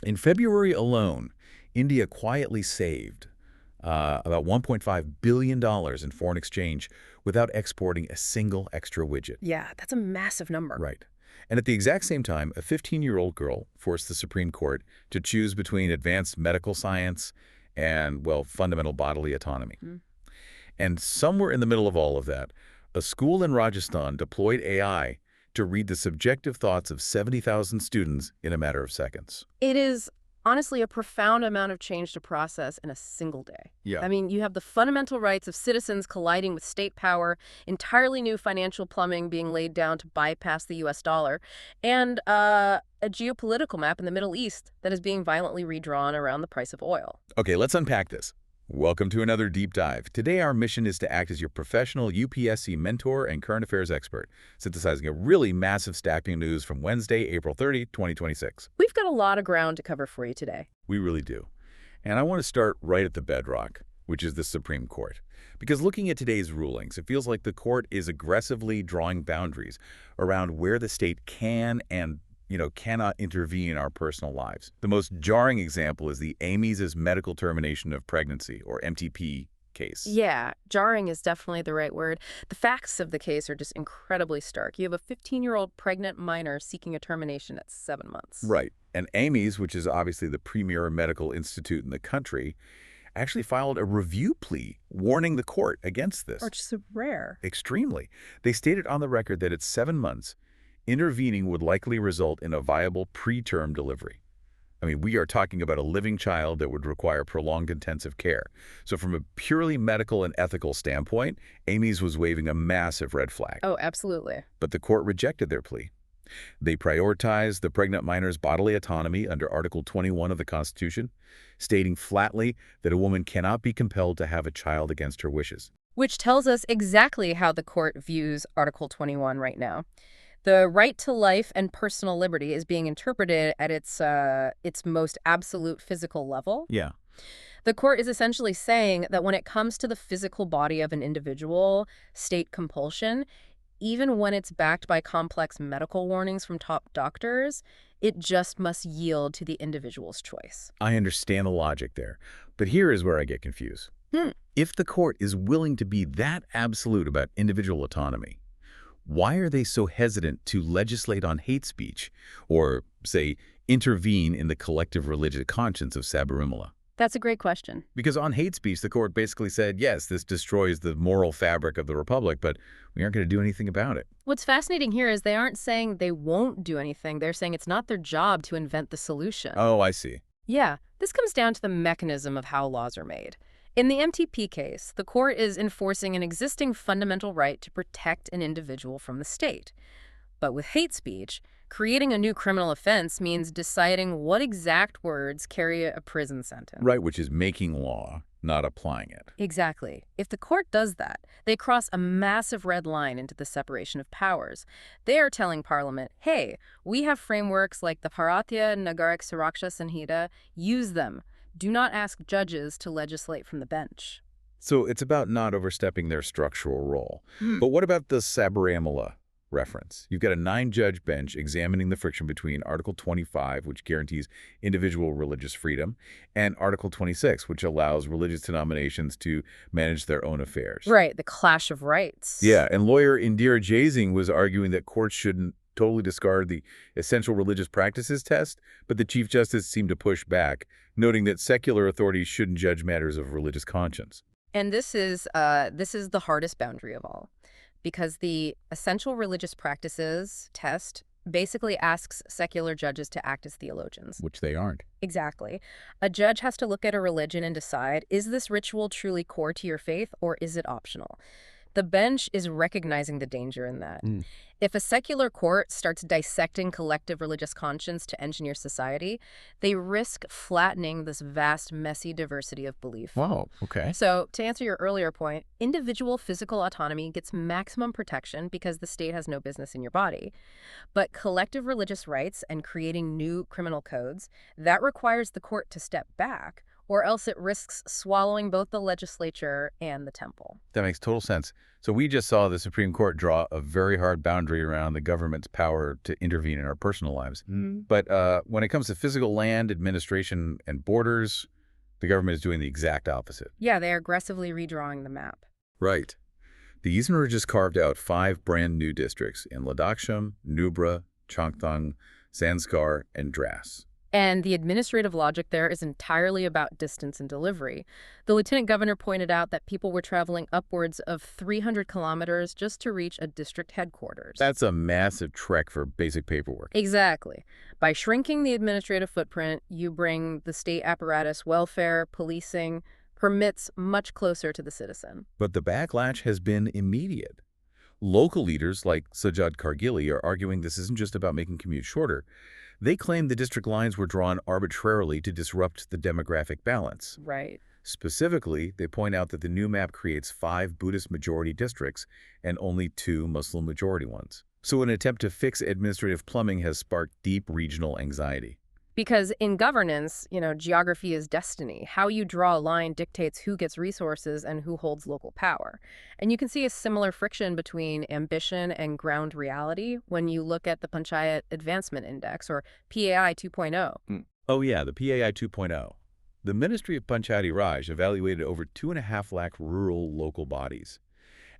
In February alone, India quietly saved about $1.5 billion in foreign exchange without exporting a single extra widget. Yeah, that's a massive number. Right. And at the exact same time, a 15-year-old girl forced the Supreme Court to choose between advanced medical science and, well, fundamental bodily autonomy. Mm. And somewhere in the middle of all of that, a school in Rajasthan deployed AI to read the subjective thoughts of 70,000 students in a matter of seconds. It is honestly a profound amount of change to process in a single day. Yeah. I mean, you have the fundamental rights of citizens colliding with state power, entirely new financial plumbing being laid down to bypass the US dollar, and a geopolitical map in the Middle East that is being violently redrawn around the price of oil. Okay, let's unpack this. Welcome to another deep dive. Today, our mission is to act as your professional UPSC mentor and current affairs expert, synthesizing a really massive stack of news from Wednesday, April 30, 2026. We've got a lot of ground to cover for you today. We really do. And I want to start right at the bedrock, which is the Supreme Court. Because looking at today's rulings, it feels like the court is aggressively drawing boundaries around where the state can and cannot intervene in our personal lives. The most jarring example is the Amy's medical termination of pregnancy, or MTP, case. Yeah, jarring is definitely the right word. The facts of the case are just incredibly stark. You have a 15-year-old pregnant minor seeking a termination at 7 months. Right. And Amy's, which is obviously the premier medical institute in the country, actually filed a review plea warning the court against this. Which is rare. Extremely. They stated on the record that at 7 months, intervening would likely result in a viable preterm delivery. I mean, we are talking about a living child that would require prolonged intensive care. So from a purely medical and ethical standpoint, Amy's was waving a massive red flag. Oh, absolutely. But the court rejected their plea. They prioritized the pregnant minor's bodily autonomy under Article 21 of the Constitution, stating flatly that a woman cannot be compelled to have a child against her wishes. Which tells us exactly how the court views Article 21 right now. The right to life and personal liberty is being interpreted at its most absolute physical level. Yeah. The court is essentially saying that when it comes to the physical body of an individual, state compulsion, even when it's backed by complex medical warnings from top doctors, it just must yield to the individual's choice. I understand the logic there, but here is where I get confused. If the court is willing to be that absolute about individual autonomy, why are they so hesitant to legislate on hate speech or, say, intervene in the collective religious conscience of Sabarimala? That's a great question. Because on hate speech, the court basically said, yes, this destroys the moral fabric of the republic, but we aren't going to do anything about it. What's fascinating here is they aren't saying they won't do anything. They're saying it's not their job to invent the solution. Oh, I see. Yeah, this comes down to the mechanism of how laws are made. In the MTP case, the court is enforcing an existing fundamental right to protect an individual from the state. But with hate speech, creating a new criminal offense means deciding what exact words carry a prison sentence. Right, which is making law, not applying it. Exactly. If the court does that, they cross a massive red line into the separation of powers. They are telling Parliament, hey, we have frameworks like the Bharatiya Nagarika Suraksha Sanhita, use them. Do not ask judges to legislate from the bench. So it's about not overstepping their structural role. But what about the Sabarimala reference? You've got a 9-judge bench examining the friction between Article 25, which guarantees individual religious freedom, and Article 26, which allows religious denominations to manage their own affairs. Right, the clash of rights. Yeah, and lawyer Indira Jaising was arguing that courts shouldn't totally discard the essential religious practices test, but the Chief Justice seemed to push back, noting that secular authorities shouldn't judge matters of religious conscience. And this is the hardest boundary of all, because the essential religious practices test basically asks secular judges to act as theologians. Which they aren't. Exactly. A judge has to look at a religion and decide, is this ritual truly core to your faith or is it optional? The bench is recognizing the danger in that. If a secular court starts dissecting collective religious conscience to engineer society, they risk flattening this vast, messy diversity of belief. Wow, okay. So, to answer your earlier point, individual physical autonomy gets maximum protection because the state has no business in your body. But collective religious rights and creating new criminal codes, that requires the court to step back, or else it risks swallowing both the legislature and the temple. That makes total sense. So we just saw the Supreme Court draw a very hard boundary around the government's power to intervene in our personal lives. But when it comes to physical land, administration, and borders, the government is doing the exact opposite. Yeah, they are aggressively redrawing the map. Right. The Eastern Ridge has carved out 5 brand new districts in Ladakh, Nubra, Changthang, Zanskar, and Dras. And the administrative logic there is entirely about distance and delivery. The lieutenant governor pointed out that people were traveling upwards of 300 kilometers just to reach a district headquarters. That's a massive trek for basic paperwork. Exactly. By shrinking the administrative footprint, you bring the state apparatus, welfare, policing, permits much closer to the citizen. But the backlash has been immediate. Local leaders like Sajjad Kargili are arguing this isn't just about making commutes shorter. They claim the district lines were drawn arbitrarily to disrupt the demographic balance. Right. Specifically, they point out that the new map creates 5 Buddhist majority districts and only 2 Muslim majority ones. So an attempt to fix administrative plumbing has sparked deep regional anxiety. Because in governance, geography is destiny. How you draw a line dictates who gets resources and who holds local power. And you can see a similar friction between ambition and ground reality when you look at the Panchayat Advancement Index, or PAI 2.0. Oh yeah, the PAI 2.0. The Ministry of Panchayat Raj evaluated over 2.5 lakh rural local bodies.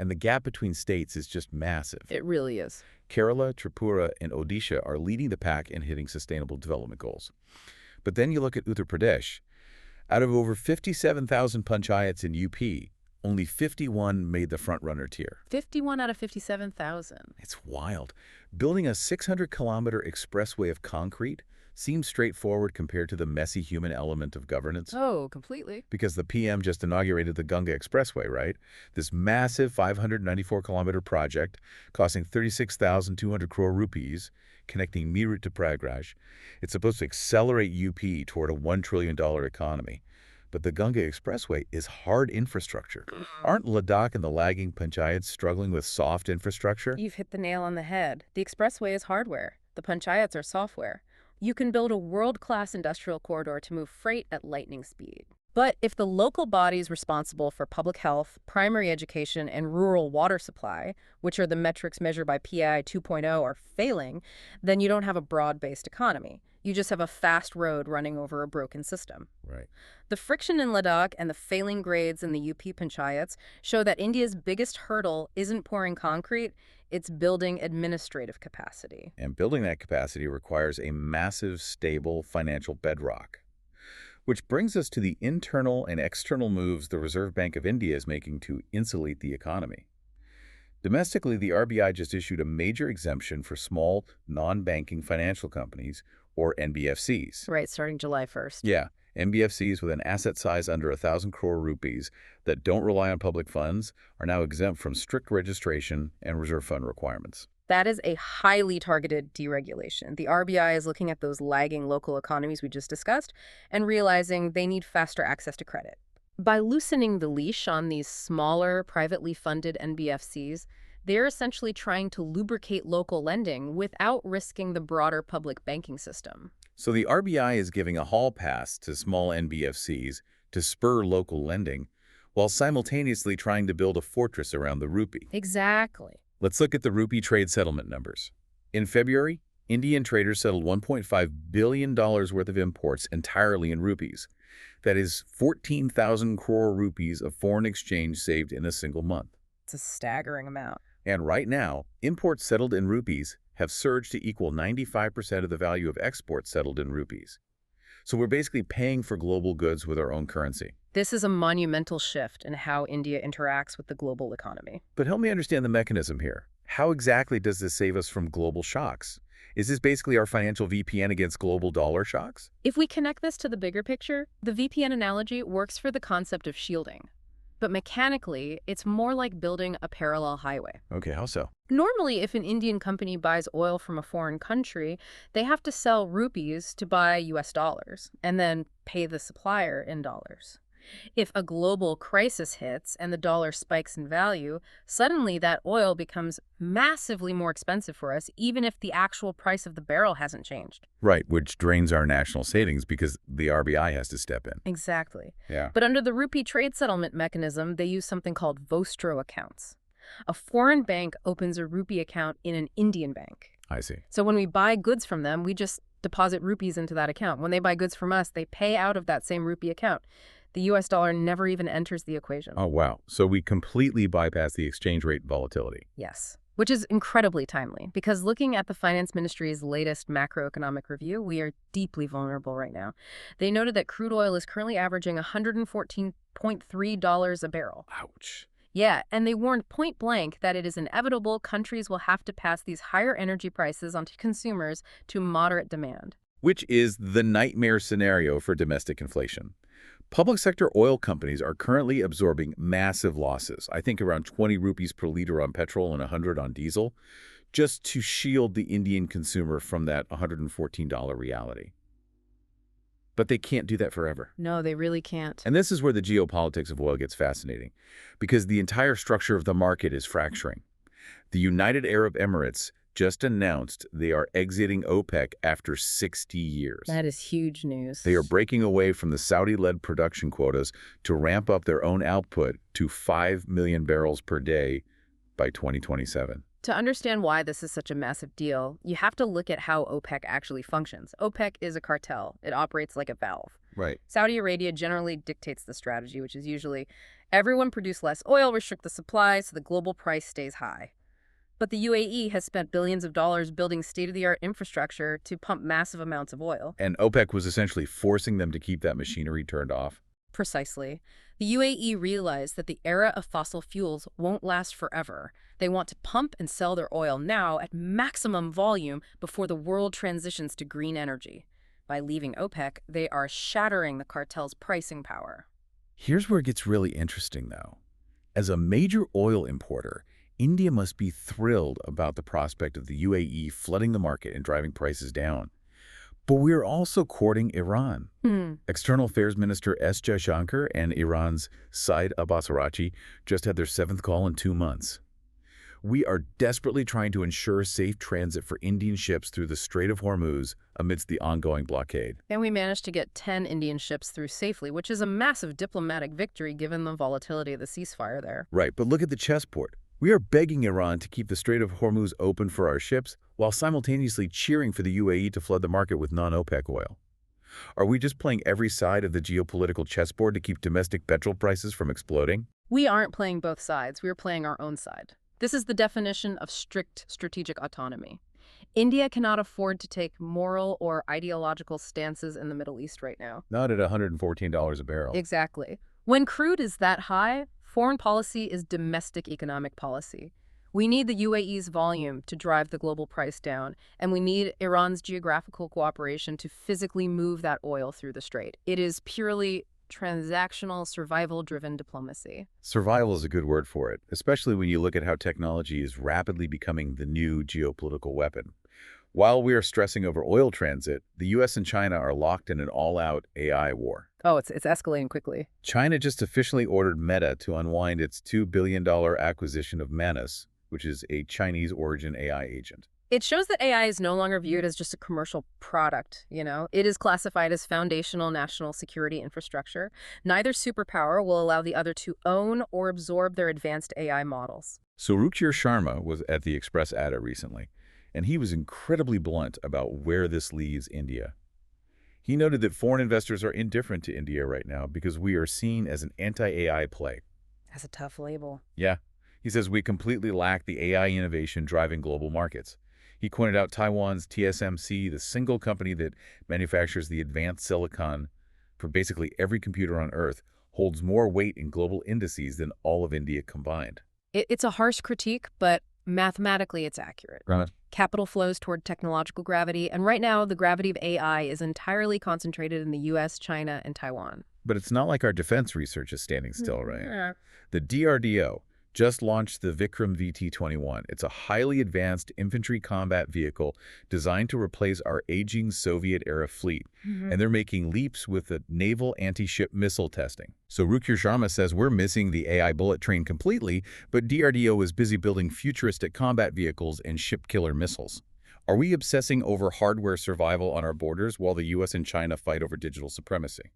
And the gap between states is just massive. It really is. Kerala, Tripura, and Odisha are leading the pack in hitting sustainable development goals. But then you look at Uttar Pradesh. Out of over 57,000 panchayats in UP, only 51 made the front-runner tier. 51 out of 57,000. It's wild. Building a 600-kilometer expressway of concrete seems straightforward compared to the messy human element of governance. Oh, completely. Because the PM just inaugurated the Ganga Expressway, right? This massive 594-kilometer project costing 36,200 crore rupees, connecting Meerut to Prayagraj. It's supposed to accelerate UP toward a $1 trillion economy. But the Ganga Expressway is hard infrastructure. Aren't Ladakh and the lagging panchayats struggling with soft infrastructure? You've hit the nail on the head. The expressway is hardware. The panchayats are software. You can build a world-class industrial corridor to move freight at lightning speed. But if the local bodies responsible for public health, primary education, and rural water supply, which are the metrics measured by PAI 2.0, are failing, then you don't have a broad-based economy. You just have a fast road running over a broken system. Right. The friction in Ladakh and the failing grades in the UP panchayats show that India's biggest hurdle isn't pouring concrete, it's building administrative capacity. And building that capacity requires a massive, stable financial bedrock. Which brings us to the internal and external moves the Reserve Bank of India is making to insulate the economy. Domestically, the RBI just issued a major exemption for small, non-banking financial companies, or NBFCs. Right, starting July 1st. Yeah, NBFCs with an asset size under 1,000 crore rupees that don't rely on public funds are now exempt from strict registration and reserve fund requirements. That is a highly targeted deregulation. The RBI is looking at those lagging local economies we just discussed and realizing they need faster access to credit. By loosening the leash on these smaller, privately funded NBFCs, they're essentially trying to lubricate local lending without risking the broader public banking system. So the RBI is giving a hall pass to small NBFCs to spur local lending, while simultaneously trying to build a fortress around the rupee. Exactly. Let's look at the rupee trade settlement numbers. In February, Indian traders settled $1.5 billion worth of imports entirely in rupees. That is 14,000 crore rupees of foreign exchange saved in a single month. It's a staggering amount. And right now, imports settled in rupees have surged to equal 95% of the value of exports settled in rupees. So we're basically paying for global goods with our own currency. This is a monumental shift in how India interacts with the global economy. But help me understand the mechanism here. How exactly does this save us from global shocks? Is this basically our financial VPN against global dollar shocks? If we connect this to the bigger picture, the VPN analogy works for the concept of shielding. But mechanically, it's more like building a parallel highway. Okay, how so? Normally, if an Indian company buys oil from a foreign country, they have to sell rupees to buy US dollars and then pay the supplier in dollars. If a global crisis hits and the dollar spikes in value, suddenly that oil becomes massively more expensive for us, even if the actual price of the barrel hasn't changed. Right, which drains our national savings because the RBI has to step in. Exactly. Yeah. But under the Rupee trade settlement mechanism, they use something called Vostro accounts. A foreign bank opens a Rupee account in an Indian bank. I see. So when we buy goods from them, we just deposit rupees into that account. When they buy goods from us, they pay out of that same rupee account. The US dollar never even enters the equation. Oh, wow. So we completely bypass the exchange rate volatility. Yes, which is incredibly timely because looking at the Finance Ministry's latest macroeconomic review, we are deeply vulnerable right now. They noted that crude oil is currently averaging $114.3 a barrel. Ouch. Yeah, and they warned point blank that it is inevitable countries will have to pass these higher energy prices onto consumers to moderate demand. Which is the nightmare scenario for domestic inflation. Public sector oil companies are currently absorbing massive losses, I think around 20 rupees per liter on petrol and 100 on diesel, just to shield the Indian consumer from that $114 reality. But they can't do that forever. No, they really can't. And this is where the geopolitics of oil gets fascinating, because the entire structure of the market is fracturing. The United Arab Emirates just announced they are exiting OPEC after 60 years. That is huge news. They are breaking away from the Saudi-led production quotas to ramp up their own output to 5 million barrels per day by 2027. To understand why this is such a massive deal, you have to look at how OPEC actually functions. OPEC is a cartel. It operates like a valve. Right. Saudi Arabia generally dictates the strategy, which is usually everyone produce less oil, restrict the supply so the global price stays high. But the UAE has spent billions of dollars building state-of-the-art infrastructure to pump massive amounts of oil. And OPEC was essentially forcing them to keep that machinery turned off. Precisely. The UAE realized that the era of fossil fuels won't last forever. They want to pump and sell their oil now at maximum volume before the world transitions to green energy. By leaving OPEC, they are shattering the cartel's pricing power. Here's where it gets really interesting, though. As a major oil importer, India must be thrilled about the prospect of the UAE flooding the market and driving prices down. But we're also courting Iran. External Affairs Minister S. Jaishankar and Iran's Saeed Abbas Araghchi just had their 7th call in 2 months. We are desperately trying to ensure safe transit for Indian ships through the Strait of Hormuz amidst the ongoing blockade. And we managed to get 10 Indian ships through safely, which is a massive diplomatic victory given the volatility of the ceasefire there. Right, but look at the chessboard. We are begging Iran to keep the Strait of Hormuz open for our ships while simultaneously cheering for the UAE to flood the market with non-OPEC oil. Are we just playing every side of the geopolitical chessboard to keep domestic petrol prices from exploding? We aren't playing both sides. We're playing our own side. This is the definition of strict strategic autonomy. India cannot afford to take moral or ideological stances in the Middle East right now. Not at $114 a barrel. Exactly. When crude is that high, foreign policy is domestic economic policy. We need the UAE's volume to drive the global price down, and we need Iran's geographical cooperation to physically move that oil through the strait. It is purely transactional, survival-driven diplomacy. Survival is a good word for it, especially when you look at how technology is rapidly becoming the new geopolitical weapon. While we are stressing over oil transit, the U.S. and China are locked in an all-out AI war. Oh, it's escalating quickly. China just officially ordered Meta to unwind its $2 billion acquisition of Manus, which is a Chinese-origin AI agent. It shows that AI is no longer viewed as just a commercial product, you know? It is classified as foundational national security infrastructure. Neither superpower will allow the other to own or absorb their advanced AI models. So Ruchir Sharma was at the Express ADA recently, and he was incredibly blunt about where this leaves India. He noted that foreign investors are indifferent to India right now because we are seen as an anti-AI play. That's a tough label. Yeah. He says we completely lack the AI innovation driving global markets. He pointed out Taiwan's TSMC, the single company that manufactures the advanced silicon for basically every computer on Earth, holds more weight in global indices than all of India combined. It's a harsh critique, but mathematically it's accurate. Right. Capital flows toward technological gravity, and right now the gravity of AI is entirely concentrated in the US, China, and Taiwan. But it's not like our defense research is standing still, right? Yeah. The DRDO just launched the Vikram VT-21. It's a highly advanced infantry combat vehicle designed to replace our aging Soviet-era fleet. And they're making leaps with the naval anti-ship missile testing. So Rupee Sharma says we're missing the AI bullet train completely, but DRDO is busy building futuristic combat vehicles and ship-killer missiles. Are we obsessing over hardware survival on our borders while the US and China fight over digital supremacy?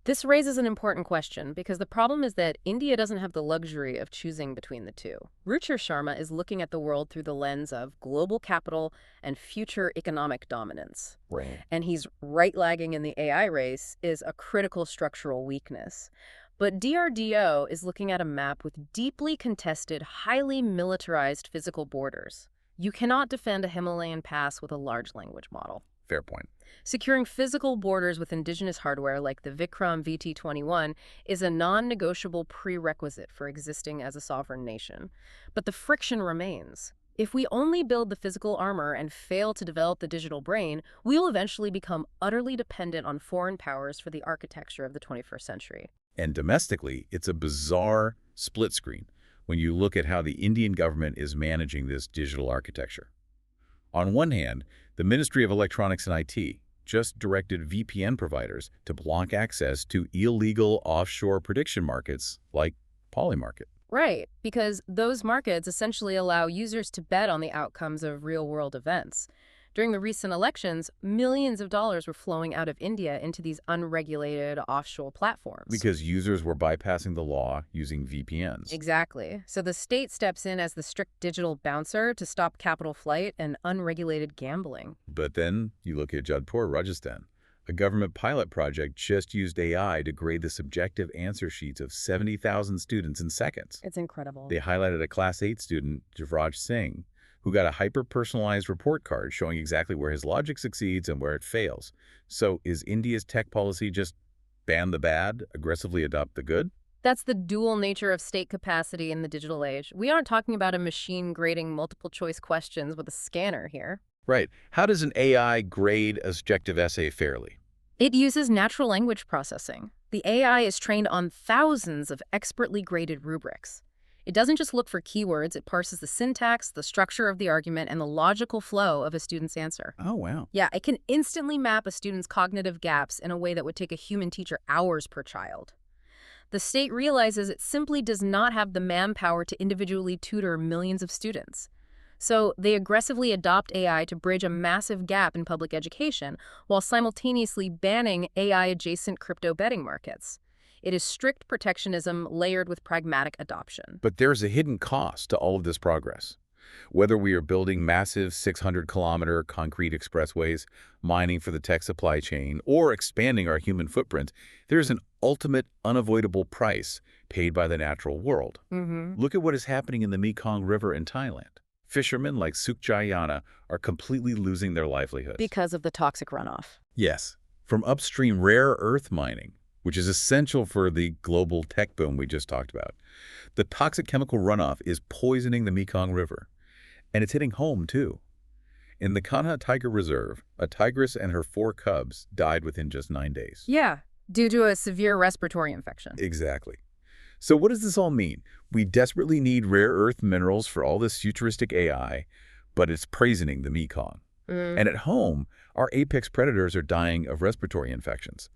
This raises an important question because the problem is that India doesn't have the luxury of choosing between the two. Ruchir Sharma is looking at the world through the lens of global capital and future economic dominance. Right. And he's right lagging in the AI race is a critical structural weakness. But DRDO is looking at a map with deeply contested, highly militarized physical borders. You cannot defend a Himalayan pass with a large language model. Fair point. Securing physical borders with indigenous hardware like the Vikram VT-21 is a non-negotiable prerequisite for existing as a sovereign nation. But the friction remains. If we only build the physical armor and fail to develop the digital brain, we will eventually become utterly dependent on foreign powers for the architecture of the 21st century. And domestically, it's a bizarre split screen when you look at how the Indian government is managing this digital architecture. On one hand, the Ministry of Electronics and IT just directed VPN providers to block access to illegal offshore prediction markets like Polymarket. Right, because those markets essentially allow users to bet on the outcomes of real-world events. During the recent elections, millions of dollars were flowing out of India into these unregulated offshore platforms. Because users were bypassing the law using VPNs. Exactly. So the state steps in as the strict digital bouncer to stop capital flight and unregulated gambling. But then you look at Jodhpur, Rajasthan. A government pilot project just used AI to grade the subjective answer sheets of 70,000 students in seconds. It's incredible. They highlighted a Class 8 student, Javraj Singh, who got a hyper-personalized report card showing exactly where his logic succeeds and where it fails. So is India's tech policy just ban the bad, aggressively adopt the good? That's the dual nature of state capacity in the digital age. We aren't talking about a machine grading multiple-choice questions with a scanner here. Right. How does an AI grade a subjective essay fairly? It uses natural language processing. The AI is trained on thousands of expertly graded rubrics. It doesn't just look for keywords, it parses the syntax, the structure of the argument, and the logical flow of a student's answer. Oh, wow. Yeah, it can instantly map a student's cognitive gaps in a way that would take a human teacher hours per child. The state realizes it simply does not have the manpower to individually tutor millions of students. So they aggressively adopt AI to bridge a massive gap in public education while simultaneously banning AI-adjacent crypto betting markets. It is strict protectionism layered with pragmatic adoption. But there's a hidden cost to all of this progress. Whether we are building massive 600-kilometer concrete expressways, mining for the tech supply chain, or expanding our human footprint, there's an ultimate, unavoidable price paid by the natural world. Look at what is happening in the Mekong River in Thailand. Fishermen like Sukjayana are completely losing their livelihoods. Because of the toxic runoff. Yes, from upstream rare earth mining, which is essential for the global tech boom we just talked about. The toxic chemical runoff is poisoning the Mekong River. And it's hitting home, too. In the Kanha Tiger Reserve, a tigress and her 4 cubs died within just 9 days. Yeah, due to a severe respiratory infection. Exactly. So what does this all mean? We desperately need rare earth minerals for all this futuristic AI, but it's poisoning the Mekong. And at home, our apex predators are dying of respiratory infections.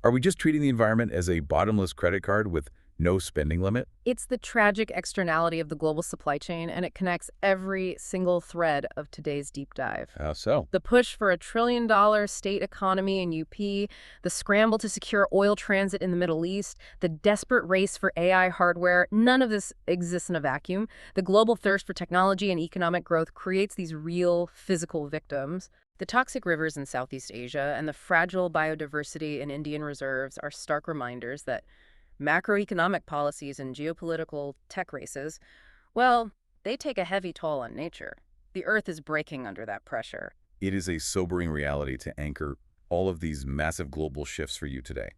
Are we just treating the environment as a bottomless credit card with no spending limit? It's the tragic externality of the global supply chain, and it connects every single thread of today's deep dive. How so? The push for $1 trillion state economy in UP, the scramble to secure oil transit in the Middle East, the desperate race for AI hardware, none of this exists in a vacuum. The global thirst for technology and economic growth creates these real physical victims. The toxic rivers in Southeast Asia and the fragile biodiversity in Indian reserves are stark reminders that macroeconomic policies and geopolitical tech races, well, they take a heavy toll on nature. The Earth is breaking under that pressure. It is a sobering reality to anchor all of these massive global shifts for you today.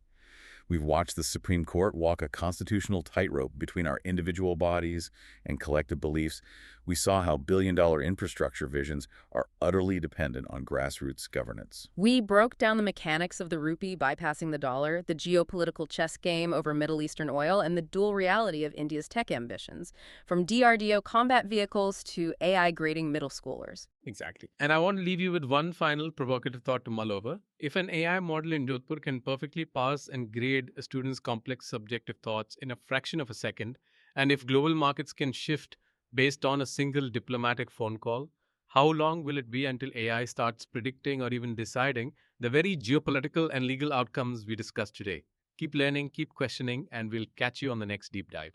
We've watched the Supreme Court walk a constitutional tightrope between our individual bodies and collective beliefs. We saw how billion-dollar infrastructure visions are utterly dependent on grassroots governance. We broke down the mechanics of the rupee bypassing the dollar, the geopolitical chess game over Middle Eastern oil, and the dual reality of India's tech ambitions, from DRDO combat vehicles to AI grading middle schoolers. Exactly. And I want to leave you with one final provocative thought to mull over. If an AI model in Jodhpur can perfectly parse and grade a student's complex subjective thoughts in a fraction of a second, and if global markets can shift based on a single diplomatic phone call, how long will it be until AI starts predicting or even deciding the very geopolitical and legal outcomes we discussed today? Keep learning, keep questioning, and we'll catch you on the next deep dive.